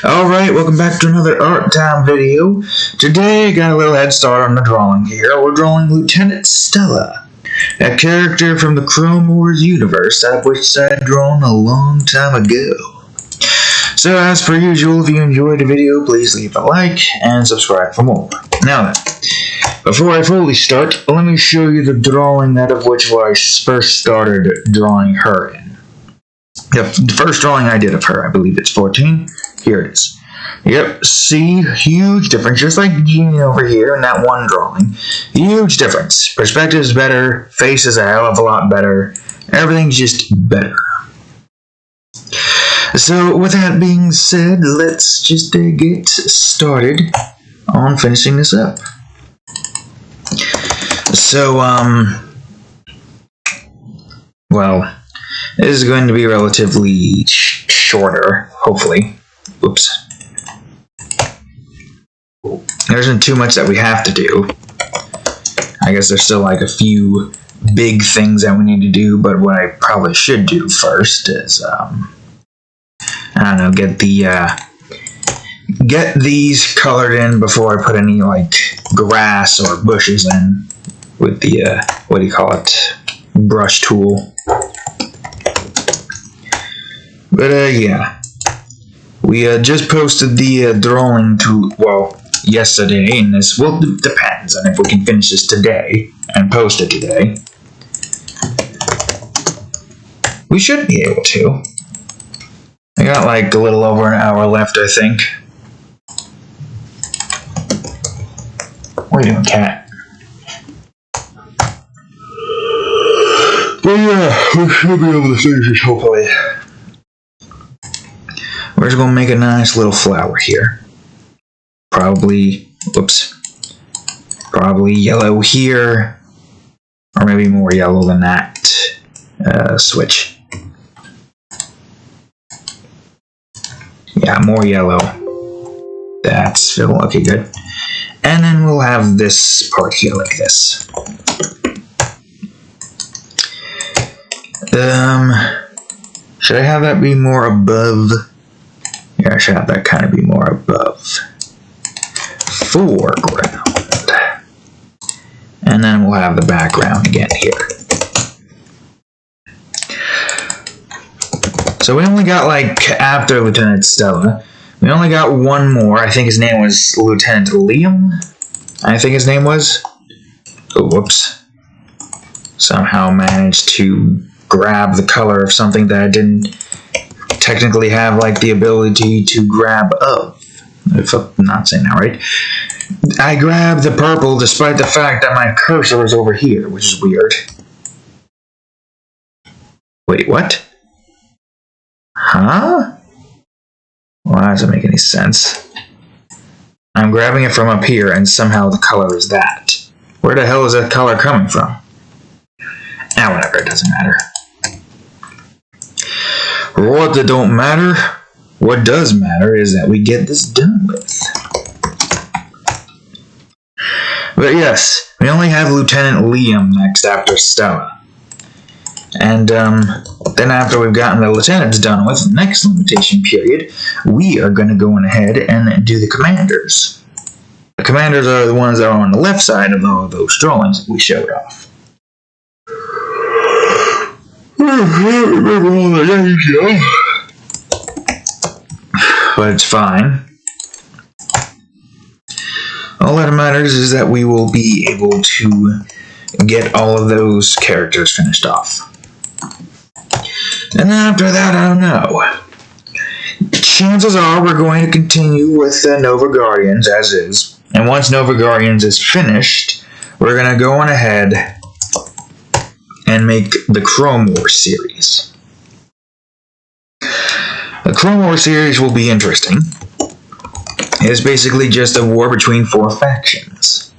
Alright, welcome back to another Art Time video. Today, I got a little head start on the drawing here. We're drawing Lieutenant Stella, a character from the Chrome Wars universe, of which I had drawn a long time ago. So, as per usual, if you enjoyed the video, please leave a like and subscribe for more. Now then, before I fully start, let me show you the drawing that of which I first started drawing her in. The first drawing I did of her, I believe it's 14. Here it is. Yep, see, huge difference, just like Jeannie over here in that one drawing. Huge difference. Perspective's better, face is a hell of a lot better, everything's just better. So, with that being said, let's just get started on finishing this up. So, well, this is going to be relatively shorter, hopefully. Oops. There isn't too much that we have to do. I guess there's still like a few big things that we need to do, but what I probably should do first is, I don't know, get these colored in before I put any like grass or bushes in with the, what do you call it, brush tool. But yeah. We just posted the drawing yesterday, and this, well, it depends on if we can finish this today and post it today. We should be able to. I got like a little over an hour left, I think. What are you doing, cat? But yeah, we should be able to finish this, hopefully. We're just going to make a nice little flower here. Probably yellow here. Or maybe more yellow than that. Switch. Yeah, more yellow. That's filled. Okay, good. And then we'll have this part here like this. Should I have that be more above? Yeah, I should have that kind of be more above. Foreground. And then we'll have the background again here. So we only got, like, after Lieutenant Stella, we only got one more. I think his name was Lieutenant Liam. I think his name was. Oh, whoops. Somehow managed to grab the color of something that I didn't technically have like the ability to grab of, if I'm not saying that right. I grabbed the purple despite the fact that my cursor is over here, which is weird. Wait, what? Huh? Well, that doesn't make any sense. I'm grabbing it from up here and somehow the color is that. Where the hell is that color coming from? Ah, whatever, it doesn't matter. What that don't matter, what does matter is that we get this done with. But yes, we only have Lieutenant Liam next after Stella. And then after we've gotten the lieutenants done with, the next limitation period, we are going to go on ahead and do the commanders. The commanders are the ones that are on the left side of all of those drawings that we showed off. But it's fine. All that matters is that we will be able to get all of those characters finished off. And after that, I don't know. Chances are we're going to continue with Nova Guardians as is. And once Nova Guardians is finished, we're going to go on ahead and make the Chrome Wars series. The Chrome Wars series will be interesting. It's basically just a war between 4 factions.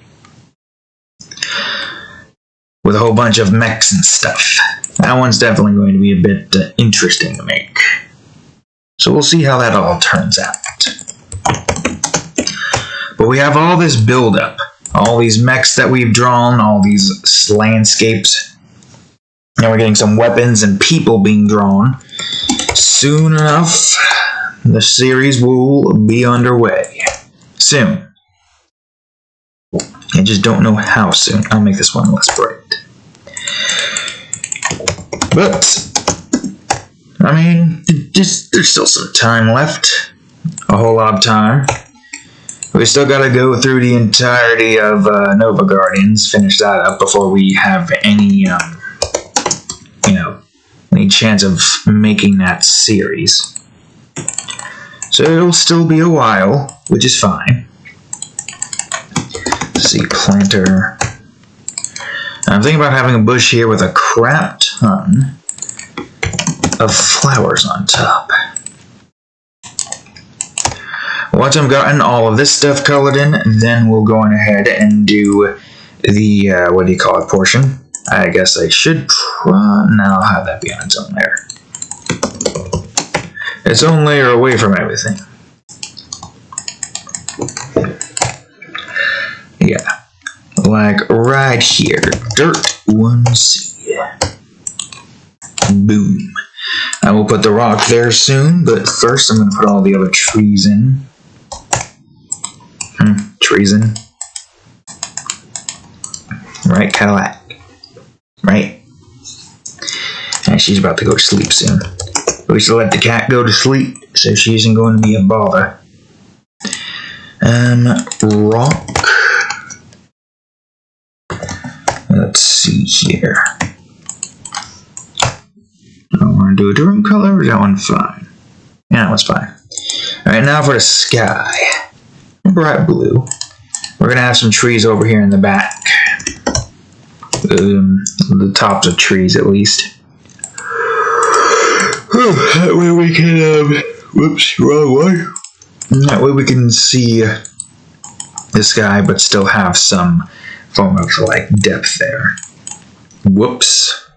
With a whole bunch of mechs and stuff. That one's definitely going to be a bit interesting to make. So we'll see how that all turns out. But we have all this build-up. All these mechs that we've drawn, all these landscapes. And we're getting some weapons and people being drawn. Soon enough, the series will be underway soon. I just don't know how soon. I'll make this one less bright. But, I mean, there's still some time left. A whole lot of time. We still gotta go through the entirety of Nova Guardians, finish that up before we have any, any chance of making that series. So it'll still be a while, which is fine. Let's see, planter. I'm thinking about having a bush here with a crap ton of flowers on top. Once I've gotten all of this stuff colored in, then we'll go on ahead and do the, portion. I guess I should try. No, I'll have that be on its own layer. Its own layer away from everything. Yeah. Like right here. Dirt 1C. Boom. I will put the rock there soon, but first I'm going to put all the other trees in. Treason. Right, Cadillac. Right? And she's about to go to sleep soon. We should let the cat go to sleep so she isn't going to be a bother. Rock. Let's see here. I want to do a different color, or is that one fine? Yeah, that one's fine. Alright, now for the sky. Bright blue. We're going to have some trees over here in the back. The tops of trees, at least. That way we can, whoops, wrong way. That way we can see the sky, but still have some form of, like, depth there. Whoops.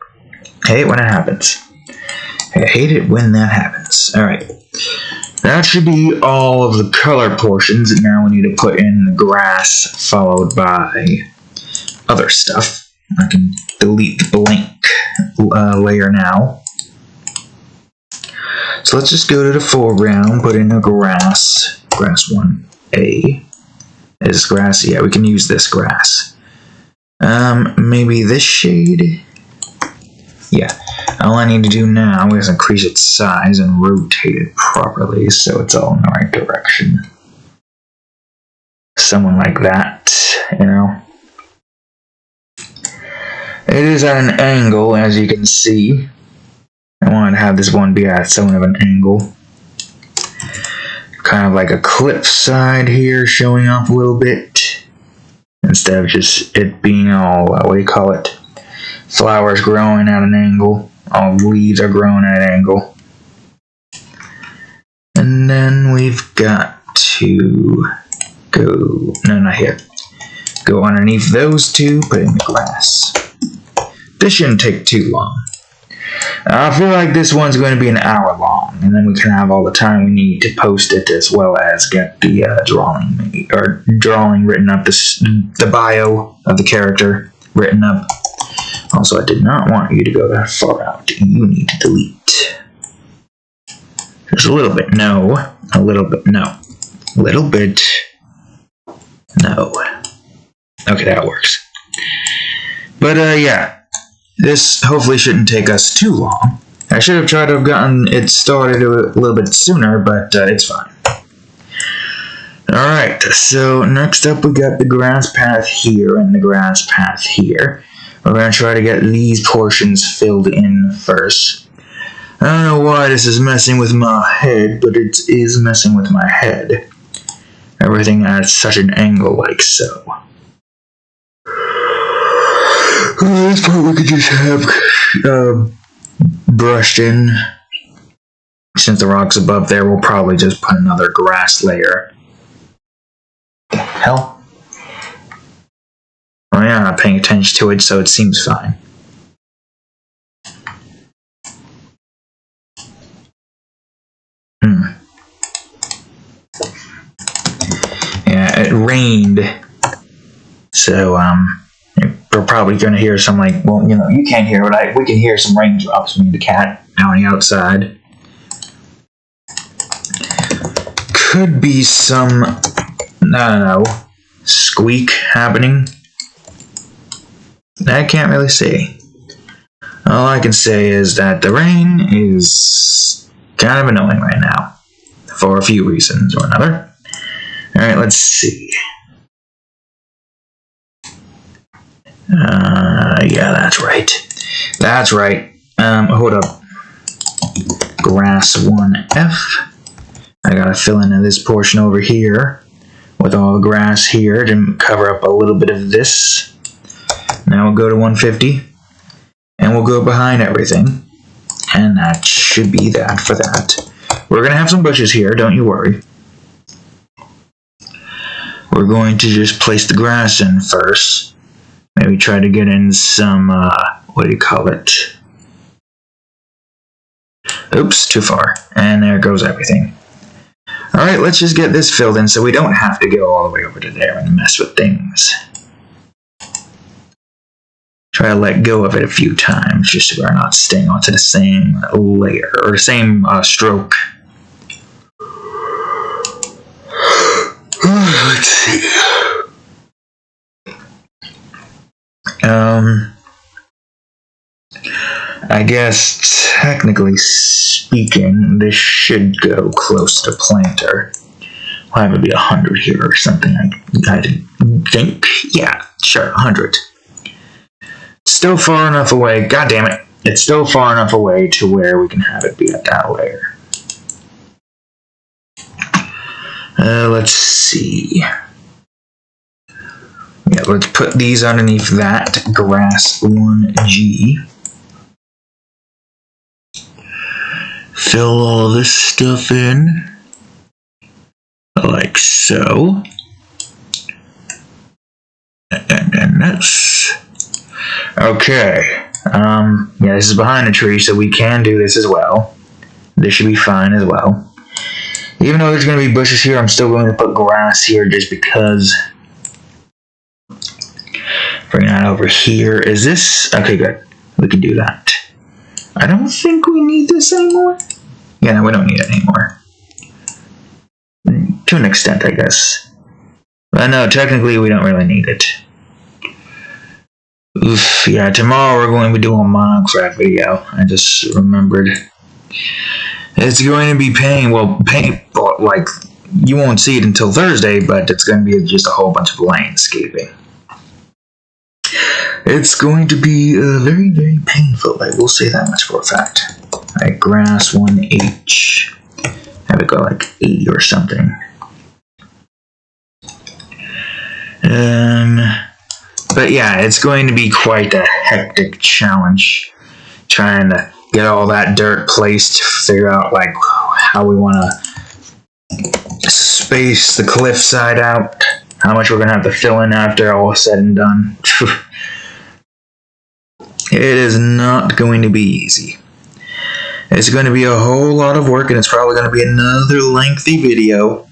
I hate when it happens. I hate it when that happens. Alright. That should be all of the color portions. Now we need to put in the grass, followed by other stuff. I can delete the blank layer now. So let's just go to the foreground, put in the grass. Grass 1A. Is grass? Yeah, we can use this grass. Maybe this shade? Yeah. All I need to do now is increase its size and rotate it properly so it's all in the right direction. Someone like that, you know. It is at an angle, as you can see. I wanted to have this one be at somewhat of an angle. Kind of like a cliff side here, showing off a little bit. Instead of just it being all, what do you call it? Flowers growing at an angle. All leaves are growing at an angle. And then we've got to go, no, not here. Go underneath those two, put in the grass. This shouldn't take too long. I feel like this one's going to be an hour long, and then we can have all the time we need to post it, as well as get the drawing written up, the bio of the character written up. Also, I did not want you to go that far out. You need to delete. Just a little bit, no. A little bit, no. A little bit, no. Okay, that works. But, yeah. This hopefully shouldn't take us too long. I should have tried to have gotten it started a little bit sooner, but it's fine. Alright, so next up we got the grass path here and the grass path here. We're going to try to get these portions filled in first. I don't know why this is messing with my head, but it is messing with my head. Everything at such an angle like so. This part we could just have brushed in. Since the rock's above there, we'll probably just put another grass layer. The hell? Oh yeah, I'm not paying attention to it, so it seems fine. Yeah, it rained. So, we're probably going to hear some, like, well, you know, you can't hear it, we can hear some raindrops, me and the cat, out on the outside. could be some, I don't know, squeak happening. I can't really say. All I can say is that the rain is kind of annoying right now, for a few reasons or another. Alright, let's see. Yeah, that's right. That's right. Hold up. Grass 1F. I gotta fill in this portion over here with all the grass here to cover up a little bit of this. Now we'll go to 150, and we'll go behind everything, and that should be that for that. We're gonna have some bushes here, don't you worry. We're going to just place the grass in first. Maybe try to get in some, what do you call it? Oops, too far. And there goes everything. Alright, let's just get this filled in so we don't have to go all the way over to there and mess with things. Try to let go of it a few times just so we're not staying onto the same layer, or the same stroke. Let's see. I guess, technically speaking, this should go close to planter. We'll have it be 100 here or something, I think. Yeah, sure, 100. Still far enough away, god damn it. It's still far enough away to where we can have it be at that layer. Let's see. Yeah, let's put these underneath that grass 1G. Fill all this stuff in, like so. And then this. Okay. Yeah, this is behind the tree, so we can do this as well. This should be fine as well. Even though there's going to be bushes here, I'm still going to put grass here just because. Bring that over here. Is this? Okay, good. We can do that. I don't think we need this anymore. Yeah, no, we don't need it anymore. To an extent, I guess. But no, technically we don't really need it. Oof, yeah, tomorrow we're going to be doing a Minecraft video. I just remembered. It's going to be like, you won't see it until Thursday, but it's going to be just a whole bunch of landscaping. It's going to be very, very painful. I will say that much for a fact. Alright, grass 1H. Have it go like 80 or something. But yeah, it's going to be quite a hectic challenge trying to get all that dirt placed, figure out like how we want to space the cliffside out, how much we're going to have to fill in after all is said and done. It is not going to be easy. It's going to be a whole lot of work, and it's probably going to be another lengthy video.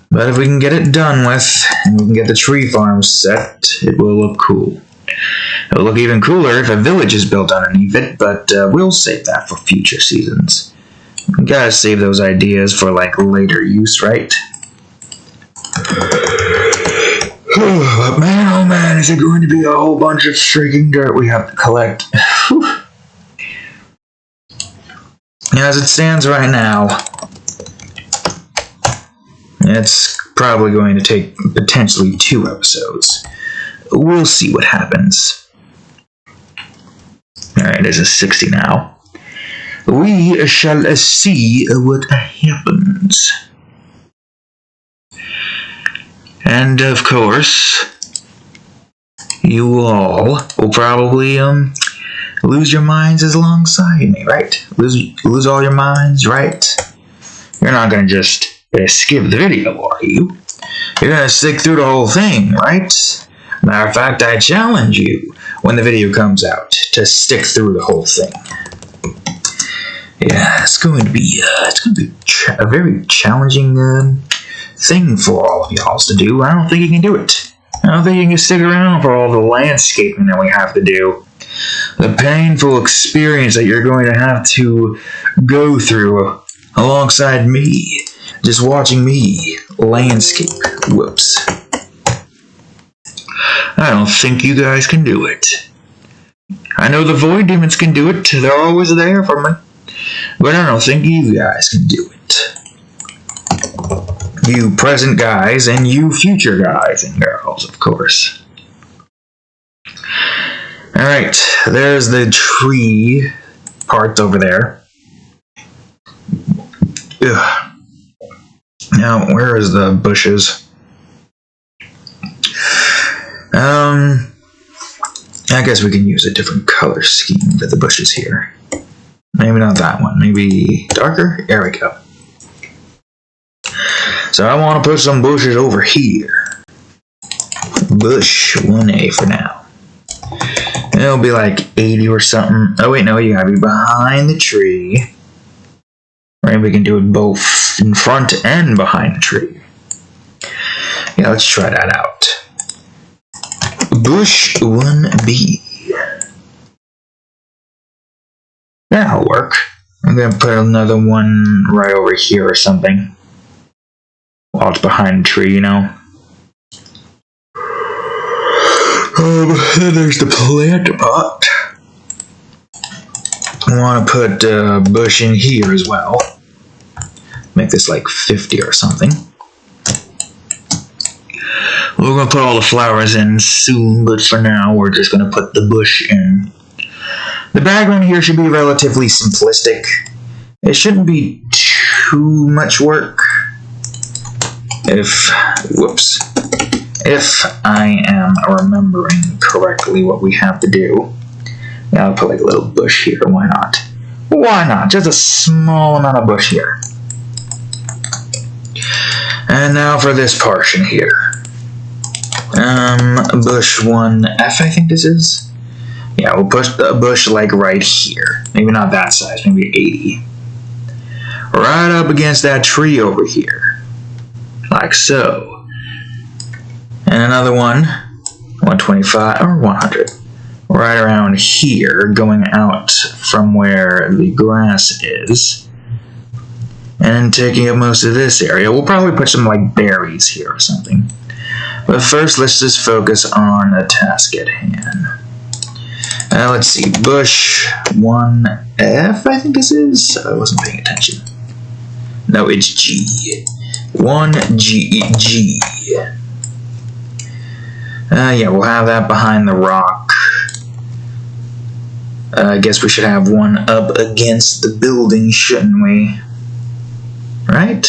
But if we can get it done with, and we can get the tree farm set, it will look cool. It will look even cooler if a village is built underneath it, but we'll save that for future seasons. We gotta save those ideas for, like, later use, right? But man, oh man, is it going to be a whole bunch of freaking dirt we have to collect. As it stands right now, it's probably going to take potentially 2 episodes. We'll see what happens. Alright, there's a 60 now. We shall see what happens. And of course, you all will probably lose your minds alongside me, right? Lose all your minds, right? You're not gonna just skip the video, are you? You're gonna stick through the whole thing, right? Matter of fact, I challenge you when the video comes out to stick through the whole thing. Yeah, it's going to be a very challenging thing for all of y'all to do. I don't think you can do it. I don't think you can stick around for all the landscaping that we have to do. The painful experience that you're going to have to go through alongside me just watching me landscape. Whoops. I don't think you guys can do it. I know the void demons can do it. They're always there for me. But I don't think you guys can do it. You present guys and you future guys and girls, of course. Alright, there's the tree parts over there. Ugh. Now, where is the bushes? I guess we can use a different color scheme for the bushes here. Maybe not that one. Maybe darker? There we go. So I want to put some bushes over here. Bush 1A for now. And it'll be like 80 or something. Oh wait, no, you gotta be behind the tree. Right, we can do it both in front and behind the tree. Yeah, let's try that out. Bush 1B. That'll work. I'm gonna put another one right over here or something. While it's behind the tree, you know. Then there's the plant pot. I want to put a bush in here as well. Make this like 50 or something. We're going to put all the flowers in soon, but for now we're just going to put the bush in. The background here should be relatively simplistic. It shouldn't be too much work. If I am remembering correctly what we have to do. Yeah, I'll put like a little bush here, why not? Why not? Just a small amount of bush here. And now for this portion here. Bush 1F, I think this is. Yeah, we'll push the bush like right here. Maybe not that size, maybe 80. Right up against that tree over here. Like so. And another one, 125 or 100. Right around here, going out from where the grass is. And taking up most of this area. We'll probably put some like berries here or something. But first, let's just focus on the task at hand. Let's see, bush 1F, I think this is. I wasn't paying attention. No, it's G. 1G. Yeah, we'll have that behind the rock. I guess we should have one up against the building, shouldn't we? Right?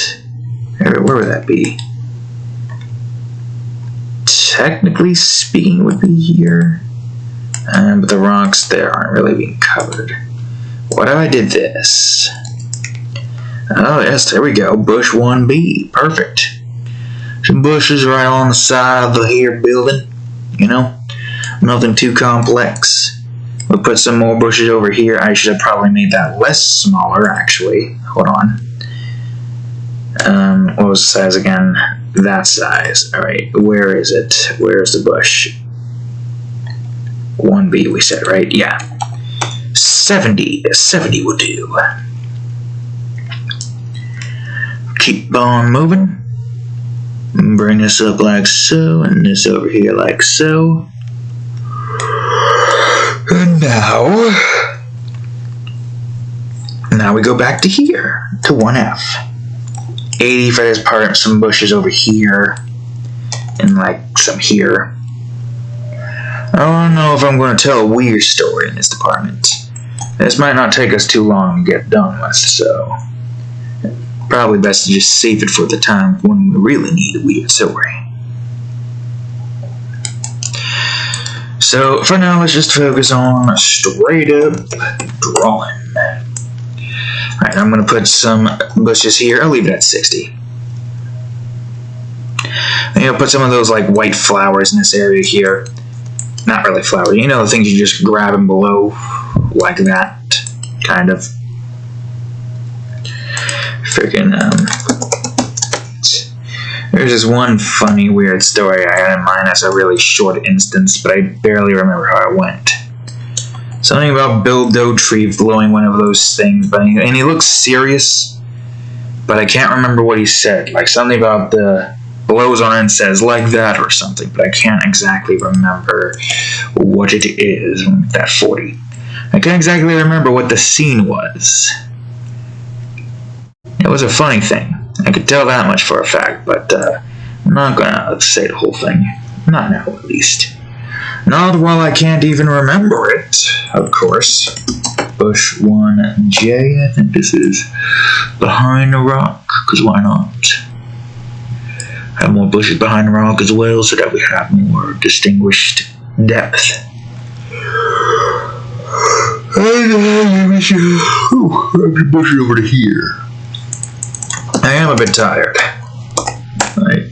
Where would that be? Technically speaking, it would be here. But the rocks there aren't really being covered. What if I did this? Oh, yes, there we go. Bush 1B. Perfect. Some bushes right on the side of the here building. You know? Nothing too complex. We'll put some more bushes over here. I should have probably made that less smaller, actually. Hold on. What was the size again? That size. Alright, where is it? Where's the bush? 1B, we said, right? Yeah. 70. 70 will do. Keep on moving. Bring this up like so, and this over here like so. And now we go back to here, to 1F. 80 for this part, some bushes over here, and like some here. I don't know if I'm going to tell a weird story in this department. This might not take us too long to get done with, so probably best to just save it for the time when we really need a weird story. So for now, let's just focus on straight up drawing. Alright, I'm going to put some bushes here. I'll leave it at 60. And I'll put some of those like white flowers in this area here. Not really flowers, you know, the things you just grab them below, like that, kind of. Freaking, there's this one funny, weird story I had in mind as a really short instance, but I barely remember how it went. Something about Bill Dotree blowing one of those things, and he looks serious, but I can't remember what he said. Like something about the blows on it and says like that or something, but I can't exactly remember what it is. That 40. I can't exactly remember what the scene was. It was a funny thing. I could tell that much for a fact, but I'm not gonna say the whole thing. Not now, at least. Not while I can't even remember it, of course. Bush 1J, I think this is behind the rock, because why not? Have more bushes behind the rock as well, so that we have more distinguished depth. And the bushes over to here. I am a bit tired. Right.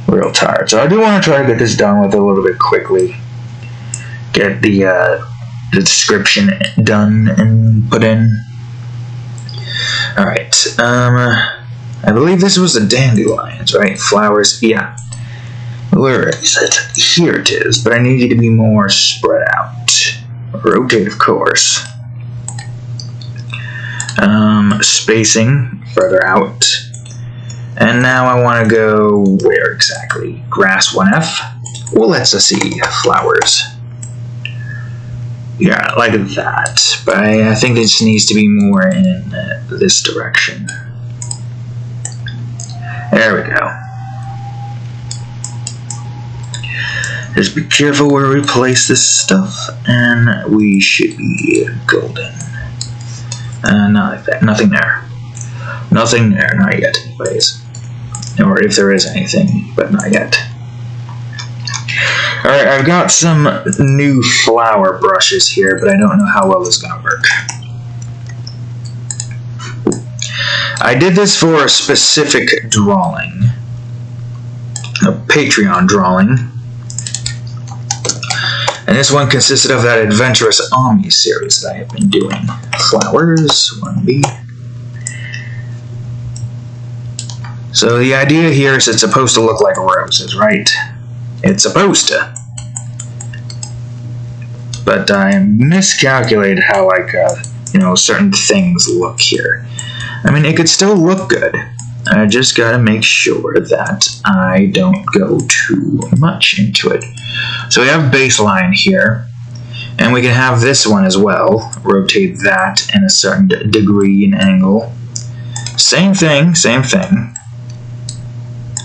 Real tired. So I do want to try to get this done with a little bit quickly. Get the description done and put in. Alright. I believe this was the dandelions, right? Flowers. Yeah. Where is it? Here it is. But I need you to be more spread out. Rotate, of course. Spacing further out. And now I want to go where exactly? Grass 1F? Well, let's see. Flowers. Yeah, like that. But I think this needs to be more in this direction. There we go. Just be careful where we place this stuff, and we should be golden. Not like that. Nothing there. Nothing there. Not yet, anyways. Or if there is anything, but not yet. Alright, I've got some new flower brushes here, but I don't know how well this is going to work. I did this for a specific drawing. A Patreon drawing. And this one consisted of that Adventurous Omni series that I have been doing. Flowers, 1B. So the idea here is it's supposed to look like roses, right? It's supposed to. But I miscalculated how, certain things look here. I mean, it could still look good. I just gotta make sure that I don't go too much into it. So we have baseline here, and we can have this one as well. Rotate that in a certain degree and angle. Same thing, same thing.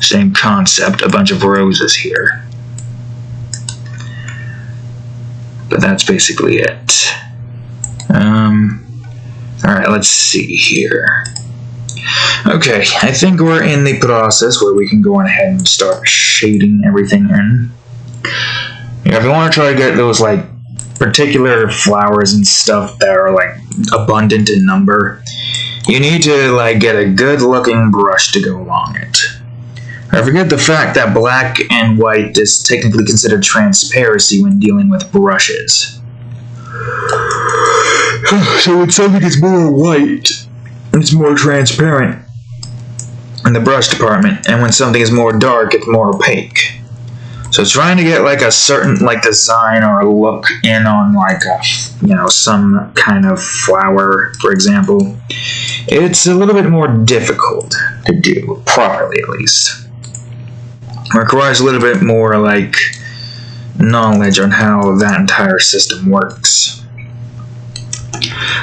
Same concept, a bunch of roses here. But that's basically it. Alright, let's see here. Okay, I think we're in the process where we can go on ahead and start shading everything in. Yeah, if you want to try to get those, particular flowers and stuff that are, abundant in number, you need to, get a good-looking brush to go along it. I forget the fact that black and white is technically considered transparency when dealing with brushes. So when something is more white, it's more transparent in the brush department, and when something is more dark, it's more opaque. So trying to get a certain design or a look in on some kind of flower, for example, it's a little bit more difficult to do properly, at least. It requires a little bit more knowledge on how that entire system works.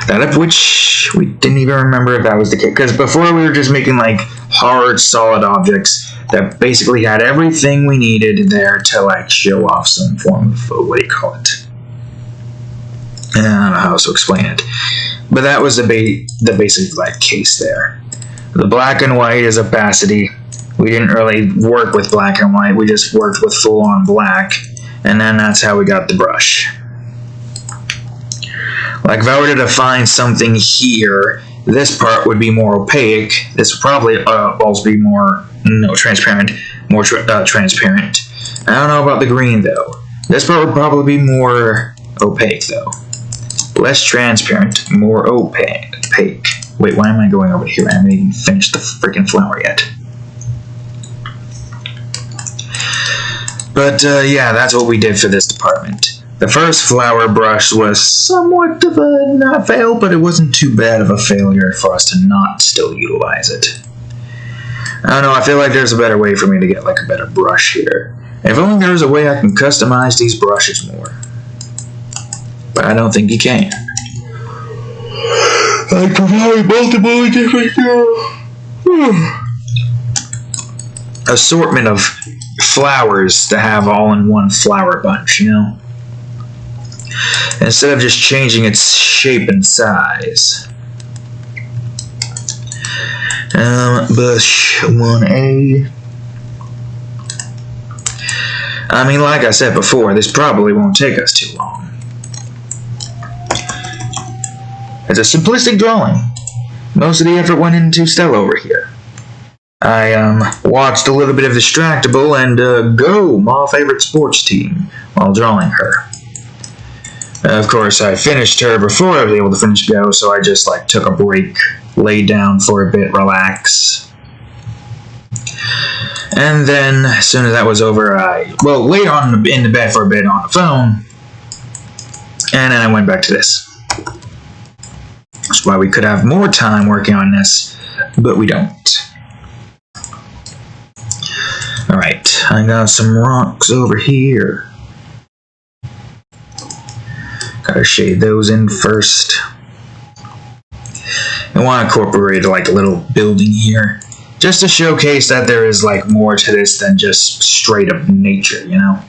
That of which we didn't even remember if that was the case, because before we were just making hard, solid objects that basically had everything we needed there to show off some form of what do you call it? I don't know how else to explain it, but that was the basic case there. The black and white is opacity. We didn't really work with black and white. We just worked with full-on black, and then that's how we got the brush. If I were to define something here, this part would be more opaque. This would probably also be more transparent. More transparent. I don't know about the green though. This part would probably be more opaque though. Less transparent, more opaque. Wait, why am I going over here? I haven't even finished the freaking flower yet. But yeah, that's what we did for this department. The first flower brush was somewhat of a not fail, but it wasn't too bad of a failure for us to not still utilize it. I don't know, I feel like there's a better way for me to get like a better brush here. If only there was a way I can customize these brushes more. But I don't think you can. I provide multiple different assortment of flowers to have all in one flower bunch, you know? Instead of just changing its shape and size. Bush 1A. I mean, like I said before, this probably won't take us too long. It's a simplistic drawing. Most of the effort went into Stella over here. I watched a little bit of Distractable and Go, my favorite sports team, while drawing her. Of course, I finished her before I was able to finish Go, so I just like took a break, laid down for a bit, relax. And then, as soon as that was over, I laid in the bed for a bit on the phone, and then I went back to this. That's why we could have more time working on this, but we don't. Alright, I got some rocks over here. Gotta shade those in first. I want to incorporate like a little building here, just to showcase that there is like more to this than just straight up nature, you know?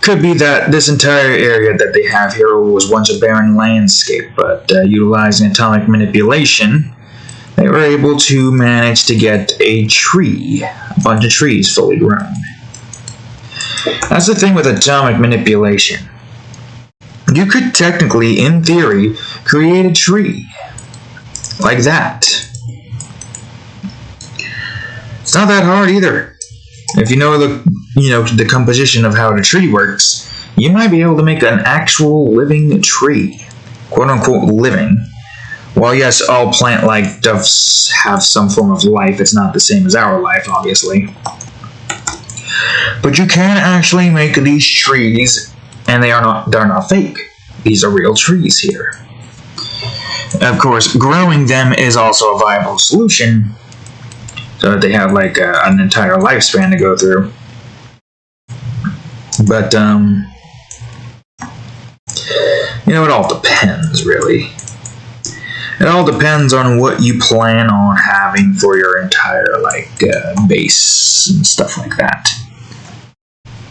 Could be that this entire area that they have here was once a barren landscape, but utilizing atomic manipulation, they were able to manage to get a tree, a bunch of trees fully grown. That's the thing with atomic manipulation. You could technically, in theory, create a tree. Like that. It's not that hard either. If you know the composition of how the tree works, you might be able to make an actual living tree. Quote unquote living. While yes, all plant life does have some form of life, it's not the same as our life, obviously. But you can actually make these trees, and they're not fake. These are real trees here. Of course, growing them is also a viable solution, so that they have like an entire lifespan to go through. But it all depends, really. It all depends on what you plan on having for your entire base and stuff like that.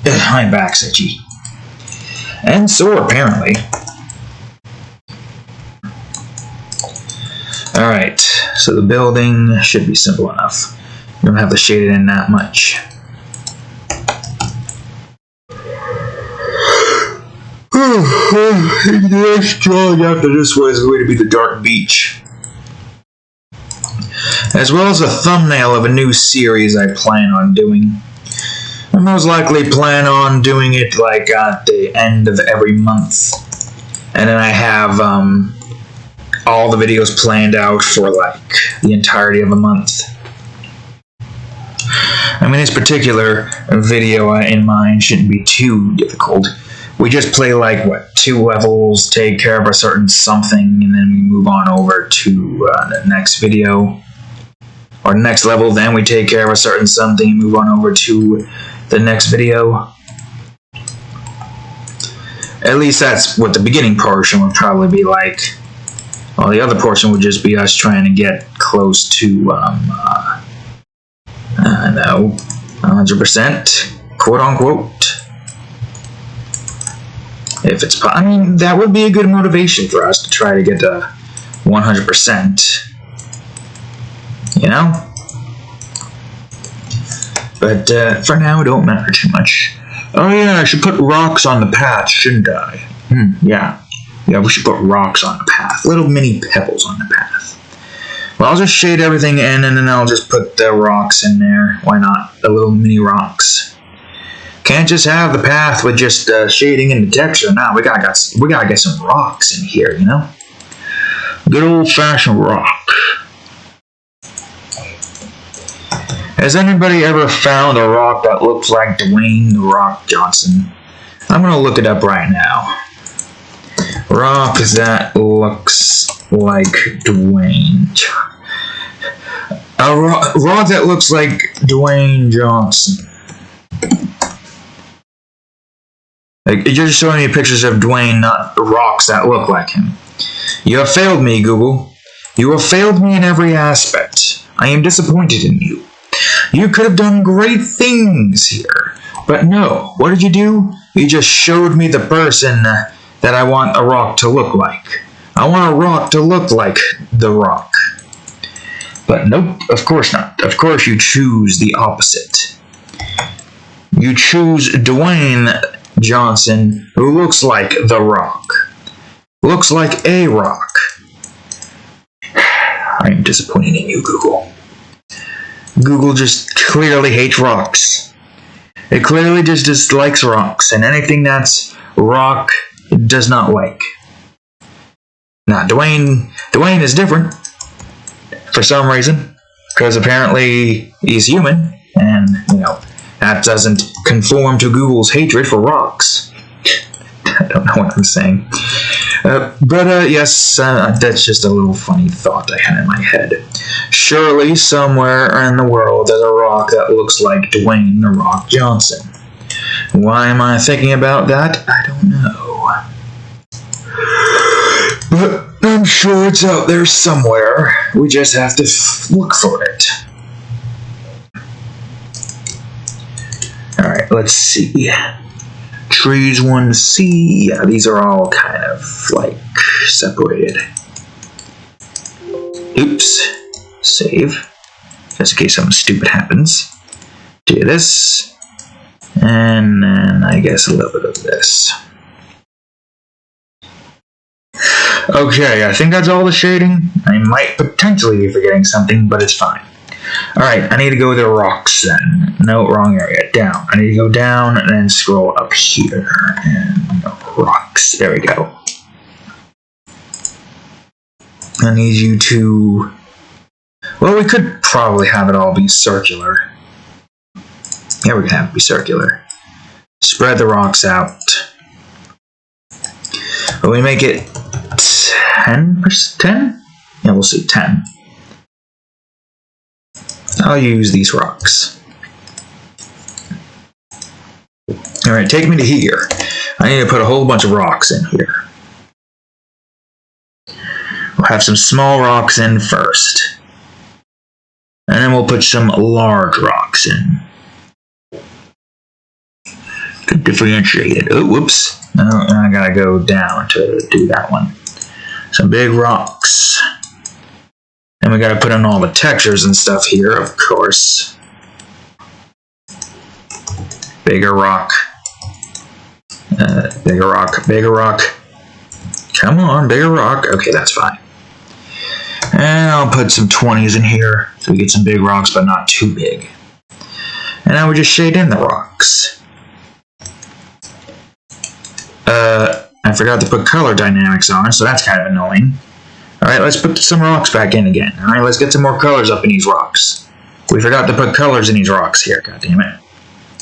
My back's itchy. And sore, apparently. Alright, so the building should be simple enough. You don't have to shade it in that much. The next drawing after this one is going to be the dark beach. As well as a thumbnail of a new series I plan on doing. I most likely plan on doing it like at the end of every month. And then I have all the videos planned out for like the entirety of a month. I mean, this particular video in mind shouldn't be too difficult. We just play like, 2 levels, take care of a certain something, and then we move on over to the next video. Or next level, then we take care of a certain something and move on over to the next video. At least that's what the beginning portion would probably be like. Well, the other portion would just be us trying to get close to, 100%, quote unquote. If it's, I mean, that would be a good motivation for us to try to get to 100%. You know? But for now, it don't matter too much. Oh yeah, I should put rocks on the path, shouldn't I? Yeah. Yeah, we should put rocks on the path. Little mini pebbles on the path. Well, I'll just shade everything in, and then I'll just put the rocks in there. Why not? The little mini rocks. Can't just have the path with just shading and the texture. No, we gotta get some rocks in here, you know? Good old-fashioned rock. Has anybody ever found a rock that looks like Dwayne "The Rock" Johnson? I'm gonna look it up right now. Rock that looks like Dwayne. A rock that looks like Dwayne Johnson. Like, you're just showing me pictures of Dwayne, not rocks that look like him. You have failed me, Google. You have failed me in every aspect. I am disappointed in you. You could have done great things here. But no, what did you do? You just showed me the person that I want a rock to look like. I want a rock to look like The Rock. But nope, of course not. Of course you choose the opposite. You choose Dwayne Johnson, who looks like The Rock. Looks like a rock. I am disappointed in you, Google. Google just clearly hates rocks. It clearly just dislikes rocks, and anything that's rock it does not like. Now, Dwayne is different for some reason, because apparently he's human, and, that doesn't conform to Google's hatred for rocks. I don't know what I'm saying. Yes, that's just a little funny thought I had in my head. Surely, somewhere in the world, there's a rock that looks like Dwayne "The Rock" Johnson. Why am I thinking about that? I don't know. But I'm sure it's out there somewhere. We just have to look for it. Alright, let's see. Trees 1C. Yeah, these are all kind of, separated. Oops. Save. Just in case something stupid happens. Do this. And then, I guess, a little bit of this. Okay, I think that's all the shading. I might potentially be forgetting something, but it's fine. Alright, I need to go with the rocks then. No, wrong area. Down. I need to go down and then scroll up here. And rocks. There we go. I need you to... Well, we could probably have it all be circular. Yeah, we can have it be circular. Spread the rocks out. But we make it 10%? Yeah, we'll see, 10. I'll use these rocks. Alright, take me to here. I need to put a whole bunch of rocks in here. We'll have some small rocks in first. And then we'll put some large rocks in. To differentiate it. Oh, whoops. No, I gotta go down to do that one. Some big rocks. And we gotta put in all the textures and stuff here, of course. Bigger rock. Bigger rock, bigger rock. Come on, bigger rock. Okay, that's fine. And I'll put some 20s in here, so we get some big rocks, but not too big. And now we just shade in the rocks. I forgot to put color dynamics on, so that's kind of annoying. Alright, let's put some rocks back in again. Alright, let's get some more colors up in these rocks. We forgot to put colors in these rocks here, goddammit.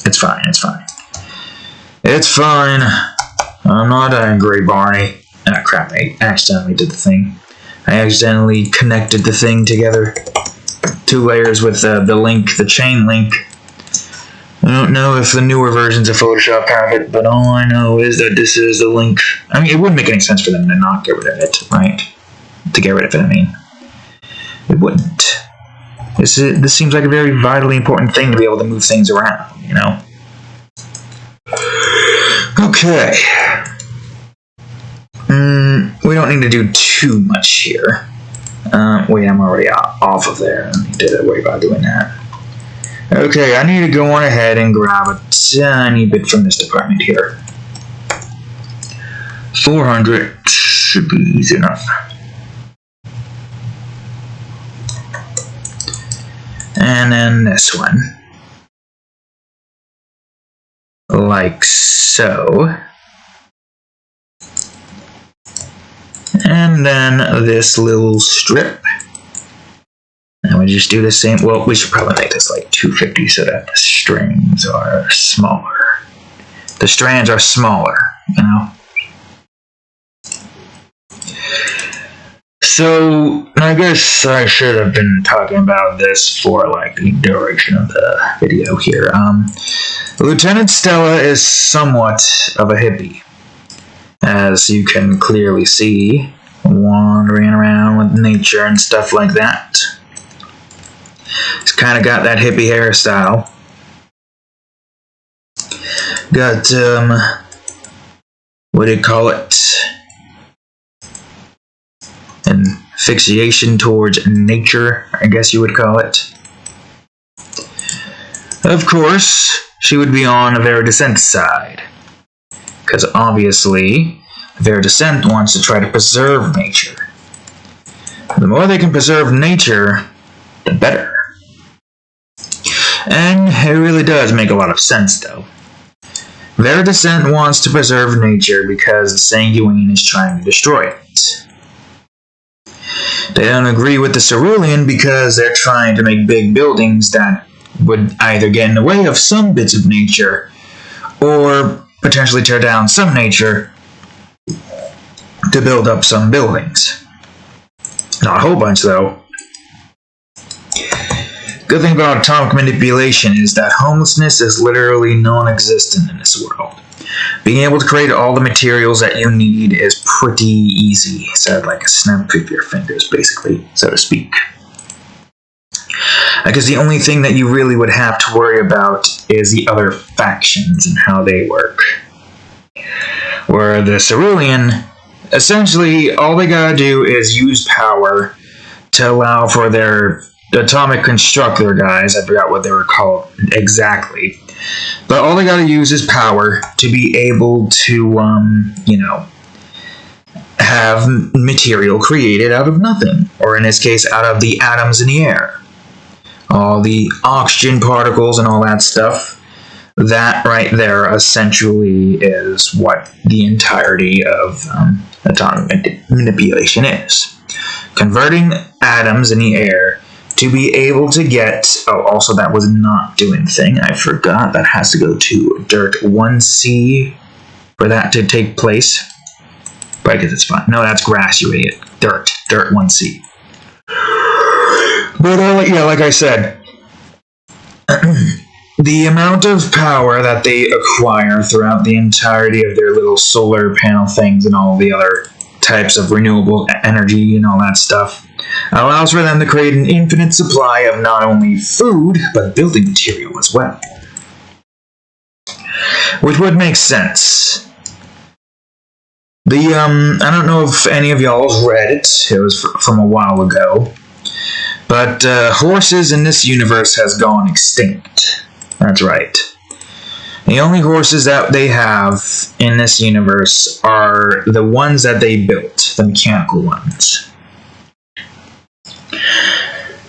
It's fine, it's fine. It's fine. I'm not angry, Barney. Ah, crap, I accidentally did the thing. I accidentally connected the thing together. 2 layers with the link, the chain link. I don't know if the newer versions of Photoshop have it, but all I know is that this is the link. I mean, it wouldn't make any sense for them to not get rid of it, right? To get rid of it, I mean. It wouldn't. This seems like a very vitally important thing to be able to move things around, you know? Okay. We don't need to do too much here. Wait, I'm already off of there. I need to worry about doing that. Okay, I need to go on ahead and grab a tiny bit from this department here. 400 should be easy enough. And then this one. Like so. And then this little strip. And we just do the same? Well, we should probably make this like 250 so that the strings are smaller. The strands are smaller, you know? So, I guess I should have been talking about this for like the duration of the video here. Lieutenant Stella is somewhat of a hippie, as you can clearly see, wandering around with nature and stuff like that. He's kind of got that hippie hairstyle. Got, what do you call it? An asphyxiation towards nature, I guess you would call it. Of course, she would be on the Viridescent side, because obviously, Viridescent wants to try to preserve nature. The more they can preserve nature, the better. And it really does make a lot of sense, though. Viridescent wants to preserve nature because the Sanguine is trying to destroy it. They don't agree with the Cerulean because they're trying to make big buildings that would either get in the way of some bits of nature or potentially tear down some nature to build up some buildings. Not a whole bunch, though. Good thing about atomic manipulation is that homelessness is literally non-existent in this world. Being able to create all the materials that you need is pretty easy. So like a snap of your fingers, basically, so to speak. Because the only thing that you really would have to worry about is the other factions and how they work. Where the Cerulean, essentially, all they gotta do is use power to allow for their atomic constructor guys, I forgot what they were called exactly. But all they gotta use is power to be able to, you know, have material created out of nothing. Or in this case, out of the atoms in the air. All the oxygen particles and all that stuff. That right there essentially is what the entirety of atomic manipulation is. Converting atoms in the air to be able to get... Oh, also that was not doing thing. I forgot. That has to go to Dirt 1C for that to take place. But I guess it's fine. No, that's grass, you idiot. Dirt 1C. But, yeah, like I said, the amount of power that they acquire throughout the entirety of their little solar panel things and all the other types of renewable energy and all that stuff allows for them to create an infinite supply of not only food, but building material as well. Which would make sense. I don't know if any of y'all read it. It was from a while ago. But horses in this universe has gone extinct. That's right. The only horses that they have in this universe are the ones that they built, the mechanical ones.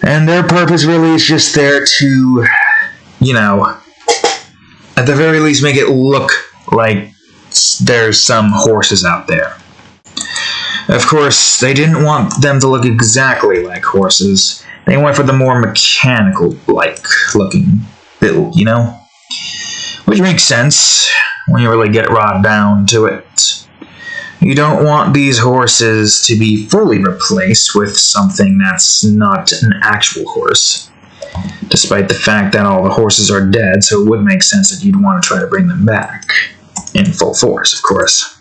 And their purpose really is just there to, you know, at the very least make it look like there's some horses out there. Of course, they didn't want them to look exactly like horses. They went for the more mechanical-like looking build, you know? Which makes sense when you really get right down to it. You don't want these horses to be fully replaced with something that's not an actual horse. Despite the fact that all the horses are dead, so it would make sense that you'd want to try to bring them back. In full force, of course.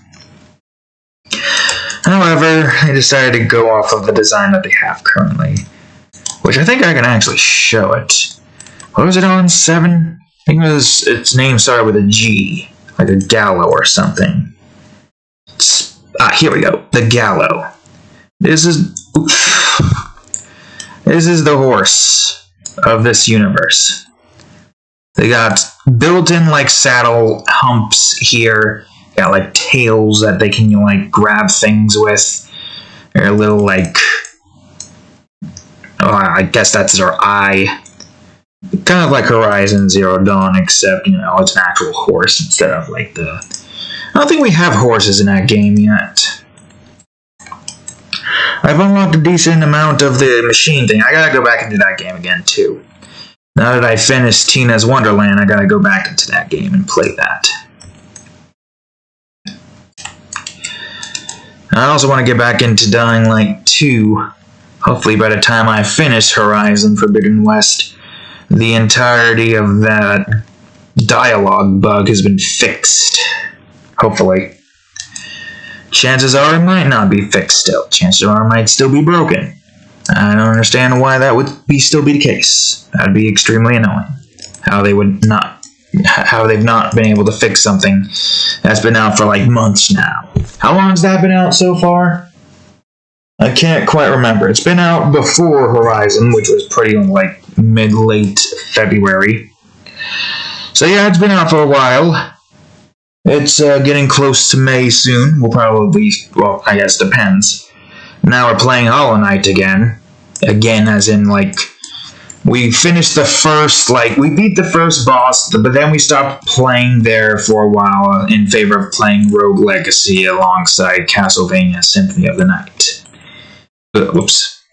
However, they decided to go off of the design that they have currently. Which I think I can actually show it. What was it on? 7? I think its name started with a G. Like a gallow or something. Here we go. The gallow. This is the horse of this universe. They got built-in like saddle humps here. Got like tails that they can like grab things with. They're a little like... Oh, I guess that's their eye. Kind of like Horizon Zero Dawn, except, you know, it's an actual horse instead of like the... I don't think we have horses in that game yet. I've unlocked a decent amount of the machine thing. I gotta go back into that game again, too. Now that I finished Tina's Wonderland, I gotta go back into that game and play that. I also want to get back into Dying Light 2. Hopefully by the time I finish Horizon Forbidden West, the entirety of that dialogue bug has been fixed. Hopefully. Chances are it might not be fixed still. Chances are it might still be broken. I don't understand why that would still be the case. That would be extremely annoying. How they've not been able to fix something that's been out for like months now. How long has that been out so far? I can't quite remember. It's been out before Horizon, which was pretty like mid-late February. So yeah, it's been out for a while. It's getting close to May soon. We'll probably, well, I guess depends. Now we're playing Hollow Knight again. Again, as in, like, we finished the first, like, we beat the first boss, but then we stopped playing there for a while in favor of playing Rogue Legacy alongside Castlevania Symphony of the Night. Whoops.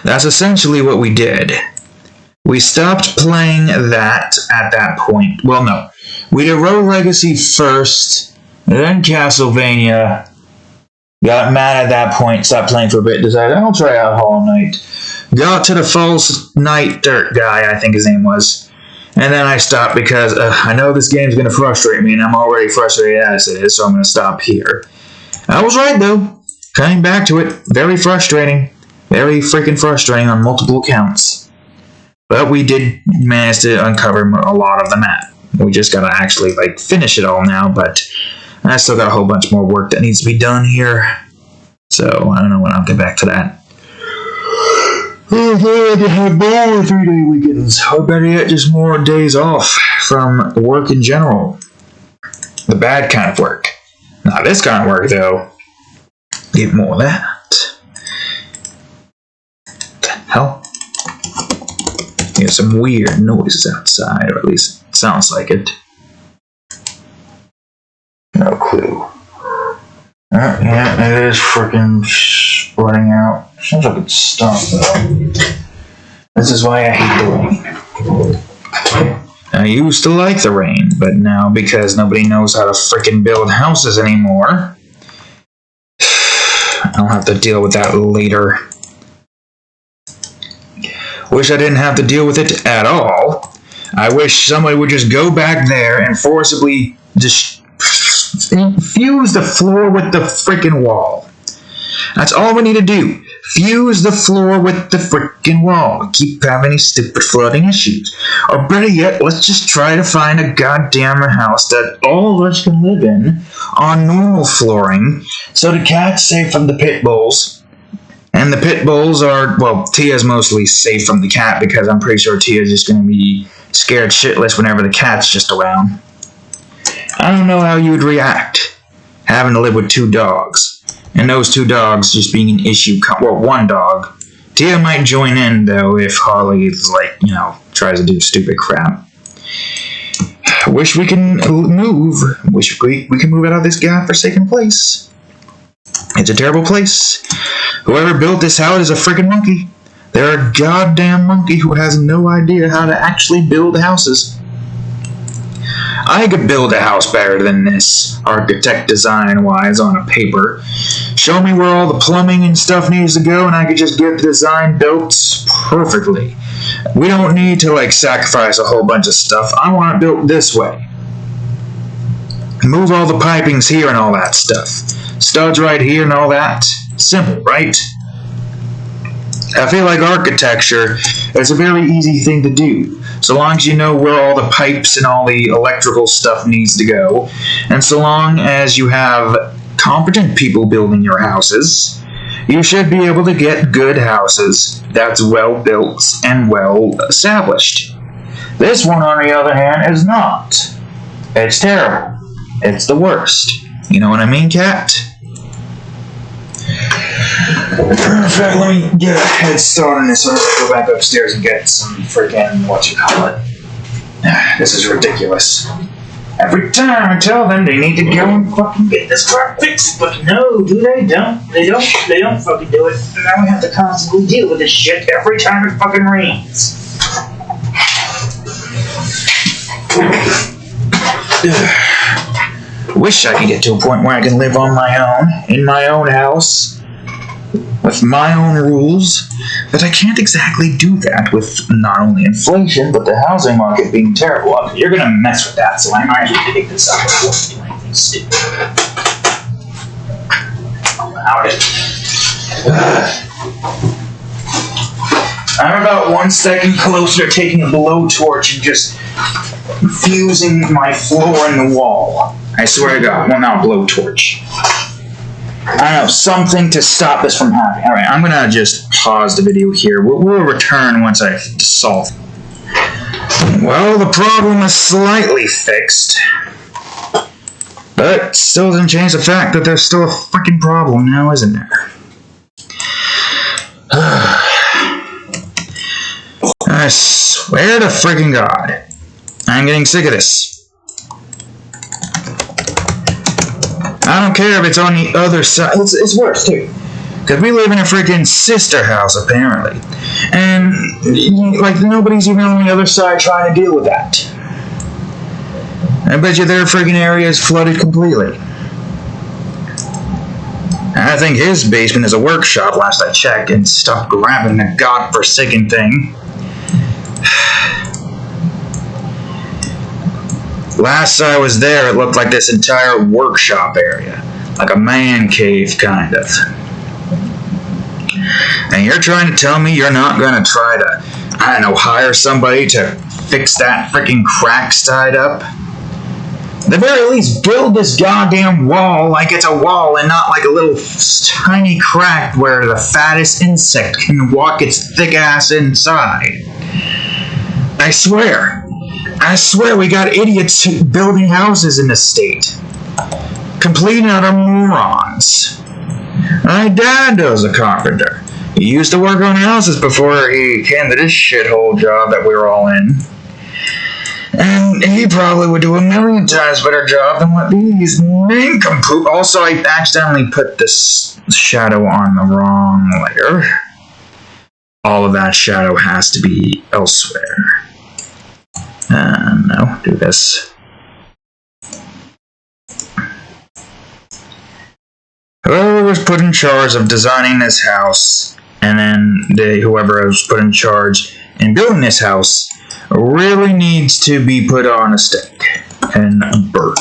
That's essentially what we did. We stopped playing that at that point. Well, no. We did Rogue Legacy first, then Castlevania. Got mad at that point, stopped playing for a bit, decided, I'll try out Hollow Knight. Got to the False Knight Dirt guy, I think his name was. And then I stopped because I know this game's going to frustrate me, and I'm already frustrated as it is, so I'm going to stop here. I was right, though. Coming back to it, very frustrating. Very freaking frustrating on multiple accounts. But we did manage to uncover a lot of the map. We just got to actually, like, finish it all now, but I still got a whole bunch more work that needs to be done here. So, I don't know when I'll get back to that. I could have more 3-day weekends. Or better yet, just more days off from work in general. The bad kind of work. Not this kind of work, though. Get more of that. What the hell? There's some weird noises outside, or at least it sounds like it. No clue. Yeah, it is freaking splitting out. Seems like it's stopped though. This is why I hate the rain. I used to like the rain, but now because nobody knows how to freaking build houses anymore, I'll have to deal with that later. Wish I didn't have to deal with it at all. I wish somebody would just go back there and forcibly just fuse the floor with the freaking wall. That's all we need to do. Fuse the floor with the freaking wall. We keep having these stupid flooding issues. Or better yet, let's just try to find a goddamn house that all of us can live in on normal flooring, so the cat's safe from the pit bulls. And the pit bulls are, well, Tia's mostly safe from the cat because I'm pretty sure Tia's just going to be scared shitless whenever the cat's just around. I don't know how you would react having to live with 2 dogs. And those 2 dogs just being an issue. Well, 1 dog. Tia might join in, though, if Harley is, like, you know, tries to do stupid crap. Wish we can move. Wish we can move out of this godforsaken place. It's a terrible place. Whoever built this house is a freaking monkey. They're a goddamn monkey who has no idea how to actually build houses. I could build a house better than this, architect design-wise, on a paper. Show me where all the plumbing and stuff needs to go, and I could just get the design built perfectly. We don't need to, like, sacrifice a whole bunch of stuff. I want it built this way. Move all the pipings here and all that stuff. Studs right here and all that. Simple, right? I feel like architecture is a very easy thing to do, so long as you know where all the pipes and all the electrical stuff needs to go, and so long as you have competent people building your houses, you should be able to get good houses that's well built and well established. This one, on the other hand, is not. It's terrible. It's the worst. You know what I mean, cat? Perfect, let me get a head start on this so I can go back upstairs and get some freaking, whatchamacallit. This is ridiculous. Every time I tell them they need to go and fucking get this crap fixed, but no, they don't. They don't fucking do it. And now we have to constantly deal with this shit every time it fucking rains. Wish I could get to a point where I can live on my own, in my own house, with my own rules, but I can't exactly do that with not only inflation, but the housing market being terrible. You're gonna mess with that, so I might as well pick this up before I do anything stupid. Allowed it. I'm about 1 second closer to taking a blowtorch and just fusing my floor in the wall. I swear to God, well, now a blowtorch. I don't know, something to stop this from happening. Alright, I'm gonna just pause the video here. We'll return once I've solved it. Well, the problem is slightly fixed. But still doesn't change the fact that there's still a freaking problem now, isn't there? I swear to freaking God, I'm getting sick of this. I don't care if it's on the other side. It's worse, too. Because we live in a freaking sister house, apparently. And, like, nobody's even on the other side trying to deal with that. I bet you their freaking area is flooded completely. I think his basement is a workshop, last I checked, and stop grabbing the godforsaken thing. Last I was there, it looked like this entire workshop area. Like a man cave, kind of. And you're trying to tell me you're not going to try to, I don't know, hire somebody to fix that freaking crack side up? At the very least, build this goddamn wall like it's a wall and not like a little tiny crack where the fattest insect can walk its thick ass inside. I swear we got idiots building houses in this state. Complete and utter morons. My dad was a carpenter. He used to work on houses before he came to this shithole job that we're all in. And he probably would do a million times better job than what these nincompoop. Also, I accidentally put this shadow on the wrong layer. All of that shadow has to be elsewhere. No, do this. Whoever was put in charge of designing this house, and then whoever was put in charge in building this house, really needs to be put on a stake and burned.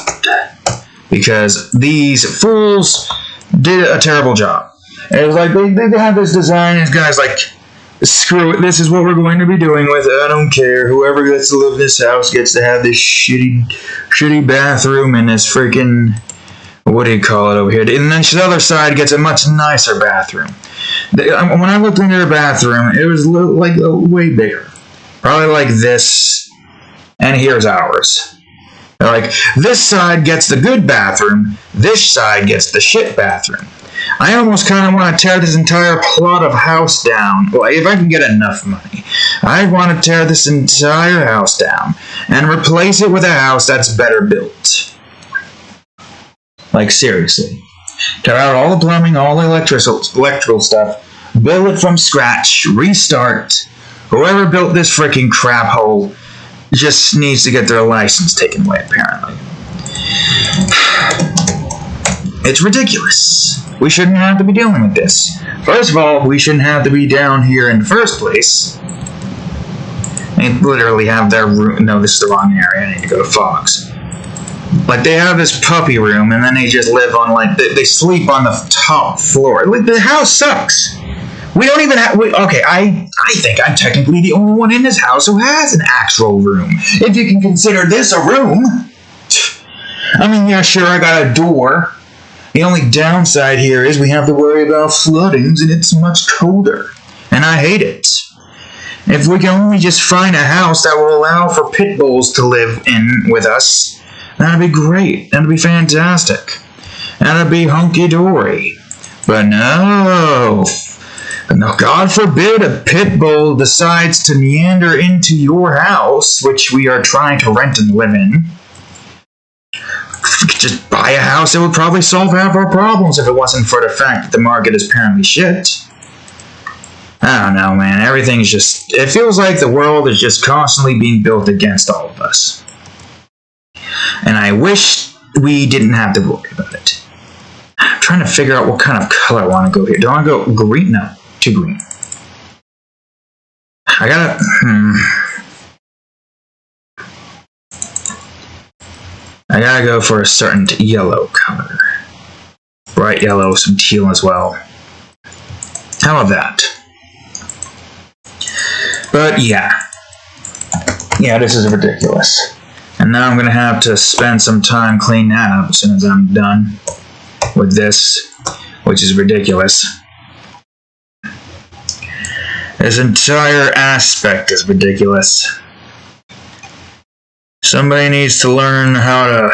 Because these fools did a terrible job. It was like, they had this design, and this guy's like, screw it, this is what we're going to be doing with it. I don't care. Whoever gets to live in this house gets to have this shitty bathroom and this freaking, what do you call it over here? And then the other side gets a much nicer bathroom. When I looked into their bathroom, it was like way bigger. Probably like this, and here's ours. They're like, this side gets the good bathroom, this side gets the shit bathroom. I almost kind of want to tear this entire plot of house down. Well, if I can get enough money, I want to tear this entire house down and replace it with a house that's better built. Like, seriously. Tear out all the plumbing, all the electrical stuff, build it from scratch, restart. Whoever built this freaking crap hole just needs to get their license taken away, apparently. It's ridiculous. We shouldn't have to be dealing with this. First of all, we shouldn't have to be down here in the first place. They literally have their room. No, this is the wrong area. I need to go to Fox. Like, they have this puppy room, and then they just live on, like, they sleep on the top floor. Like, the house sucks. We don't even have, okay, I think I'm technically the only one in this house who has an actual room. If you can consider this a room. I mean, yeah, sure, I got a door. The only downside here is we have to worry about floodings, and it's much colder. And I hate it. If we can only just find a house that will allow for pit bulls to live in with us, that'd be great. That'd be fantastic. That'd be hunky-dory. But no. No, God forbid a pit bull decides to meander into your house, which we are trying to rent and live in. just buy a house that would probably solve half our problems if it wasn't for the fact that the market is apparently shit. I don't know, man. Everything's just... It feels like the world is just constantly being built against all of us. And I wish we didn't have to worry about it. I'm trying to figure out what kind of color I want to go here. Do I want to go green? No, too green. I gotta... I gotta go for a certain yellow color. Bright yellow, some teal as well. How about that? But yeah. Yeah, this is ridiculous. And now I'm gonna have to spend some time cleaning that up as soon as I'm done with this, which is ridiculous. This entire aspect is ridiculous. Somebody needs to learn how to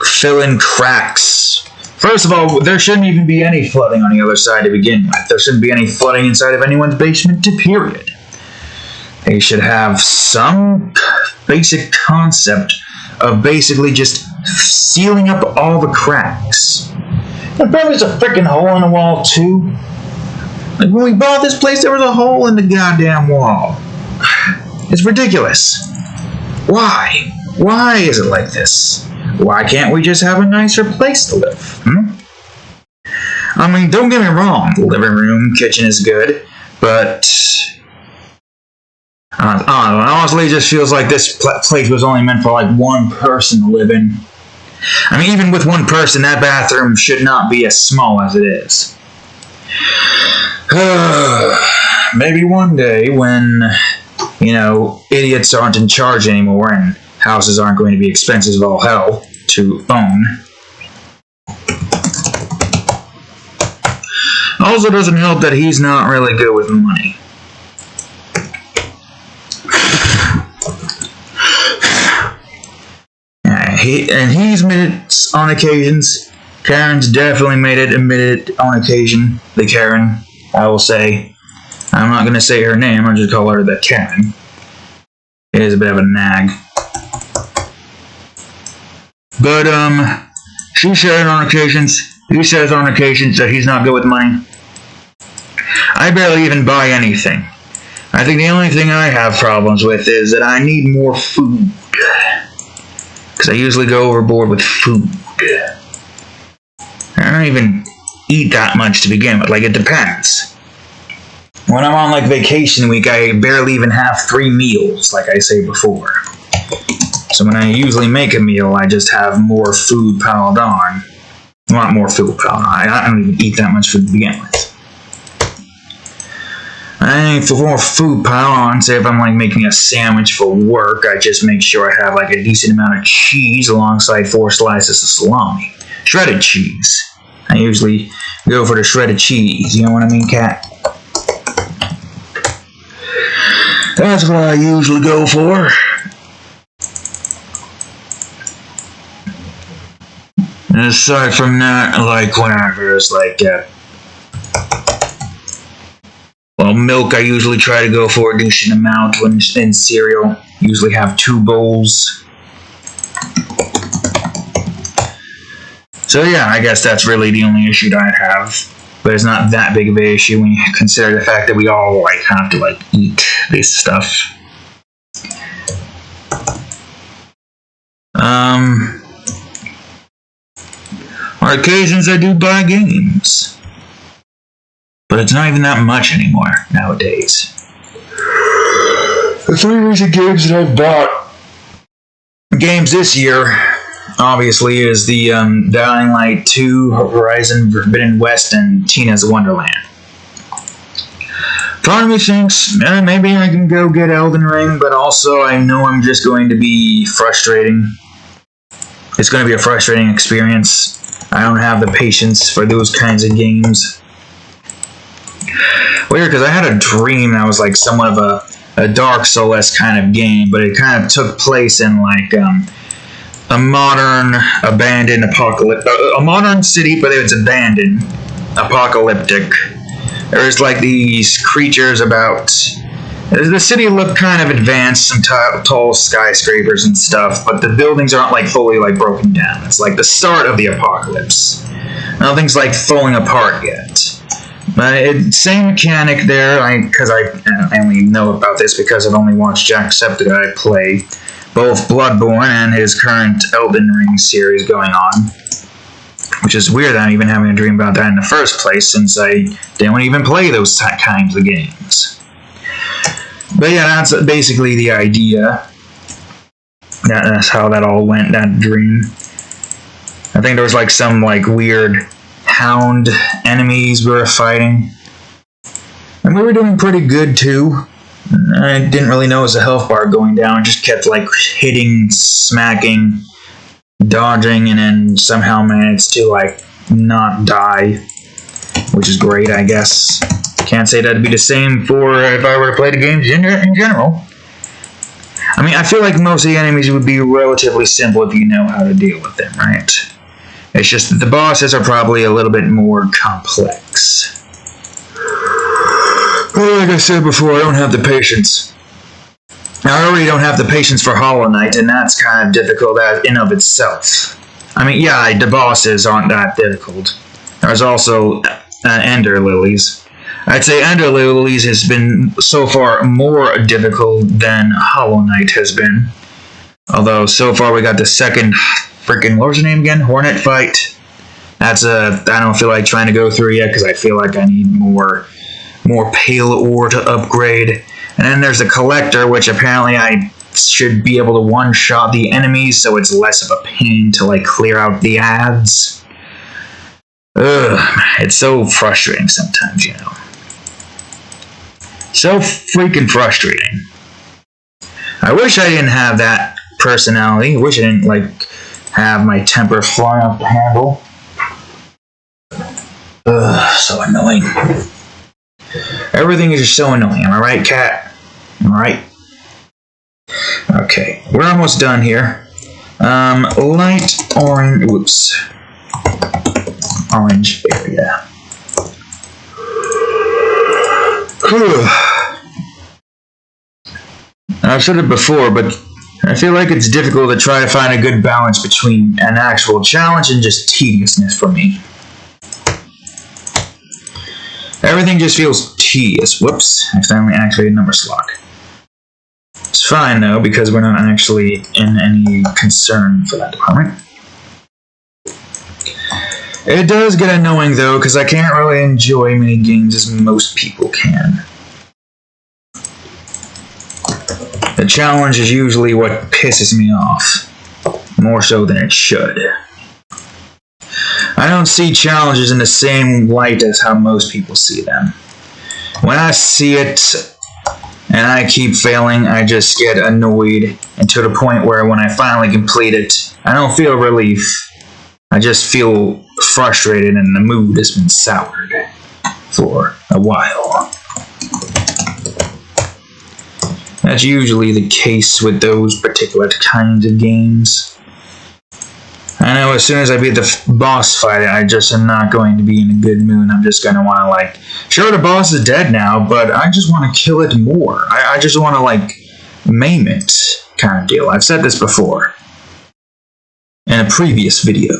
fill in cracks. First of all, there shouldn't even be any flooding on the other side to begin with. There shouldn't be any flooding inside of anyone's basement, period. They should have some basic concept of basically just sealing up all the cracks. And probably there's a freaking hole in the wall, too. Like, when we bought this place, there was a hole in the goddamn wall. It's ridiculous. Why? Why is it like this? Why can't we just have a nicer place to live? I mean, don't get me wrong. The living room, kitchen is good, but... I don't know. Honestly, it just feels like this place was only meant for, like, one person to live in. I mean, even with one person, that bathroom should not be as small as it is. Maybe one day when... You know, idiots aren't in charge anymore, and houses aren't going to be expensive as all hell to own. Also doesn't help that he's not really good with money. He's made it on occasions. Karen's definitely admitted it on occasion. The Karen, I will say. I'm not going to say her name, I'll just call her the Karen. It is a bit of a nag. But, she said on occasions, he says on occasions that he's not good with money. I barely even buy anything. I think the only thing I have problems with is that I need more food. Because I usually go overboard with food. I don't even eat that much to begin with, like it depends. When I'm on, like, vacation week, I barely even have 3 meals, like I say before. So when I usually make a meal, I just have more food piled on. I want more food piled on. I don't even eat that much food to begin with. I need more food piled on. Say if I'm, like, making a sandwich for work, I just make sure I have, like, a decent amount of cheese alongside 4 slices of salami. Shredded cheese. I usually go for the shredded cheese. You know what I mean, Kat? That's what I usually go for. And aside from that, like whenever it's like, well, milk I usually try to go for a decent amount when in cereal. Usually have 2 bowls. So yeah, I guess that's really the only issue that I have. But it's not that big of an issue when you consider the fact that we all, like, have to, like, eat this stuff. On occasions I do buy games. But it's not even that much anymore nowadays. The 3 recent games that I've bought games this year, obviously, is the Dying Light 2, Horizon Forbidden West, and Tina's Wonderland. Part of me thinks, maybe I can go get Elden Ring, but also I know I'm just going to be frustrating. It's going to be a frustrating experience. I don't have the patience for those kinds of games. Weird, because I had a dream that was like somewhat of a Dark Souls kind of game, but it kind of took place in like a modern, abandoned a modern city, but it's abandoned, apocalyptic. There's like these creatures about The city looked kind of advanced, some tall skyscrapers and stuff, but the buildings aren't like fully like broken down. It's like the start of the apocalypse. Nothing's like falling apart yet. Same mechanic there, because I only know about this because I've only watched Jacksepticeye play both Bloodborne and his current Elden Ring series going on. Which is weird that I'm even having a dream about that in the first place, since I didn't even play those kinds of games. But yeah, that's basically the idea. That's how that all went, that dream. I think there was like some like weird hound enemies we were fighting. And we were doing pretty good too. I didn't really notice the health bar going down. Just kept like hitting, smacking, dodging, and then somehow managed to like not die. Which is great, I guess. Can't say that'd be the same for if I were to play the games in general. I mean, I feel like most of the enemies would be relatively simple if you know how to deal with them, right? It's just that the bosses are probably a little bit more complex. Well, like I said before, I don't have the patience. I already don't have the patience for Hollow Knight, and that's kind of difficult in of itself. I mean, yeah, the bosses aren't that difficult. There's also Ender Lilies. I'd say Ender Lilies has been so far more difficult than Hollow Knight has been. Although so far we got the second freaking, what was her name again? Hornet fight. That's I don't feel like trying to go through yet because I feel like I need more pale ore to upgrade. And then there's the Collector, which apparently I should be able to one-shot the enemies, so it's less of a pain to like clear out the ads. Ugh, it's so frustrating sometimes, you know. So freaking frustrating. I wish I didn't have that personality. I wish I didn't, like, have my temper fly off the handle. Ugh, so annoying. Everything is just so annoying. Am I right, cat? Am I right? Okay, we're almost done here. Light orange, whoops. Orange area. I've said it before, but I feel like it's difficult to try to find a good balance between an actual challenge and just tediousness for me. Everything just feels tedious. Whoops, I finally activated number lock. It's fine though, because we're not actually in any concern for that department. It does get annoying though, because I can't really enjoy many games as most people can. The challenge is usually what pisses me off, more so than it should. I don't see challenges in the same light as how most people see them. When I see it and I keep failing, I just get annoyed, and to the point where when I finally complete it, I don't feel relief. I just feel frustrated and the mood has been soured for a while. That's usually the case with those particular kinds of games. I know as soon as I beat the boss fight, I just am not going to be in a good mood. I'm just going to want to, like, sure, the boss is dead now, but I just want to kill it more. I just want to, like, maim it kind of deal. I've said this before in a previous video.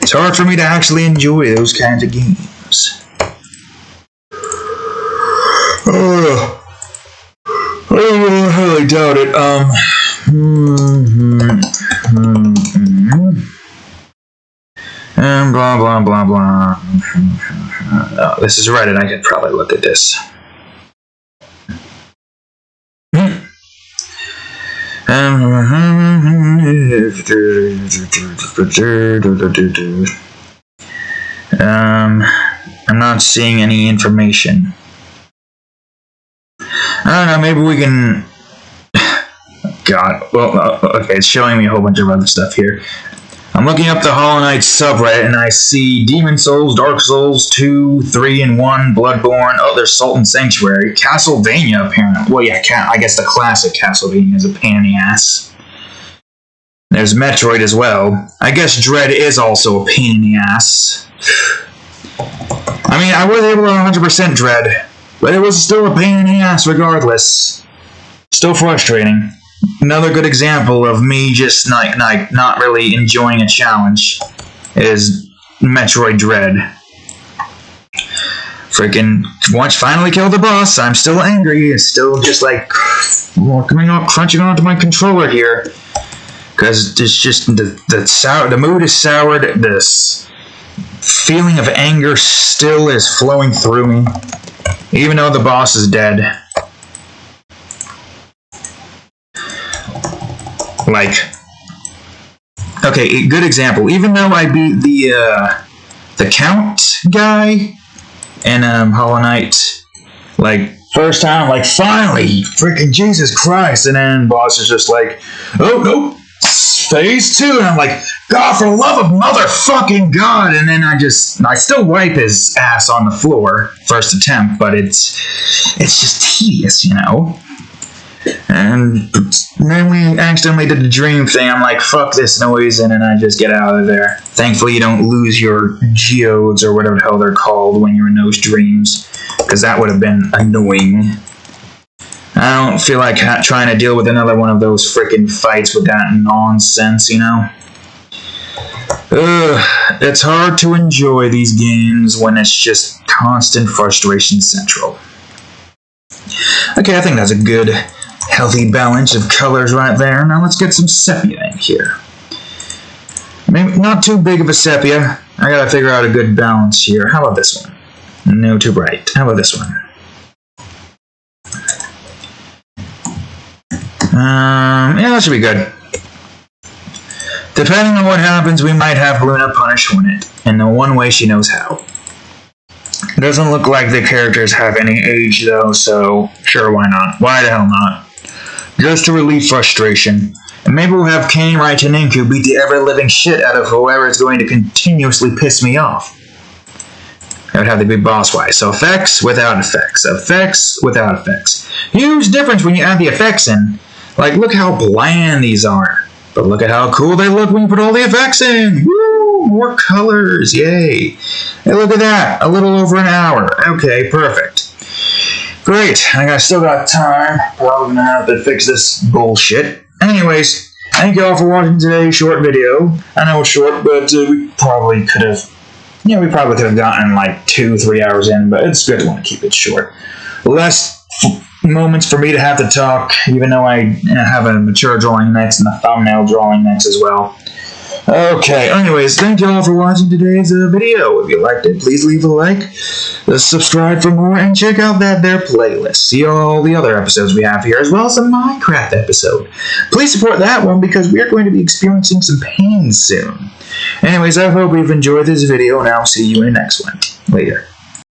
It's hard for me to actually enjoy those kinds of games. I highly doubt it. Blah blah blah blah. Oh, this is Reddit. I could probably look at this. I'm not seeing any information. I don't know, maybe we can... God, well, okay, it's showing me a whole bunch of other stuff here. I'm looking up the Hollow Knight subreddit, and I see Demon Souls, Dark Souls 2, 3, and 1, Bloodborne, oh, there's Sultan Sanctuary, Castlevania, apparently. Well, yeah, I guess the classic Castlevania is a pain in the ass. There's Metroid as well. I guess Dread is also a pain in the ass. I mean, I was able to 100% Dread but it was still a pain in the ass regardless. Still frustrating. Another good example of me just not really enjoying a challenge is Metroid Dread. Freaking once finally killed the boss, I'm still angry. It's still just like crunching onto my controller here. Because it's just the mood is soured. This feeling of anger still is flowing through me, even though the boss is dead. Like, okay, good example. Even though I beat the Count guy in Hollow Knight, like first time, like finally, freaking Jesus Christ, and then boss is just like, oh nope. Phase 2, and I'm like, God, for the love of motherfucking God, and then I still wipe his ass on the floor, first attempt, but it's just tedious, you know? And then we accidentally did the dream thing. I'm like, fuck this noise, and then I just get out of there. Thankfully, you don't lose your geodes, or whatever the hell they're called, when you're in those dreams, because that would have been annoying. I don't feel like trying to deal with another one of those frickin' fights with that nonsense, you know? It's hard to enjoy these games when it's just constant frustration central. Okay, I think that's a good, healthy balance of colors right there. Now let's get some sepia in here. Maybe not too big of a sepia. I gotta figure out a good balance here. How about this one? No, too bright. How about this one? Yeah, that should be good. Depending on what happens, we might have Luna punish Hornet, in the one way she knows how. It doesn't look like the characters have any age, though, so sure, why not? Why the hell not? Just to relieve frustration. And maybe we'll have Kane, Right, and Inku beat the ever-living shit out of whoever is going to continuously piss me off. That would have to be boss-wise. So effects without effects. Effects without effects. Huge difference when you add the effects in. Like, look how bland these are. But look at how cool they look when you put all the effects in. Woo! More colors. Yay. Hey, look at that. A little over an hour. Okay, perfect. Great. I still got time. Probably gonna have to fix this bullshit. Anyways, thank you all for watching today's short video. I know it's short, but we probably could have gotten like 2-3 hours in, but it's good to want to keep it short. Less moments for me to have to talk, even though I have a mature drawing next and a thumbnail drawing next as well. Okay, anyways, thank you all for watching today's video. If you liked it, please leave a like, subscribe for more, and check out that there playlist. See all the other episodes we have here, as well as a Minecraft episode. Please support that one, because we are going to be experiencing some pain soon. Anyways, I hope you've enjoyed this video, and I'll see you in the next one. Later.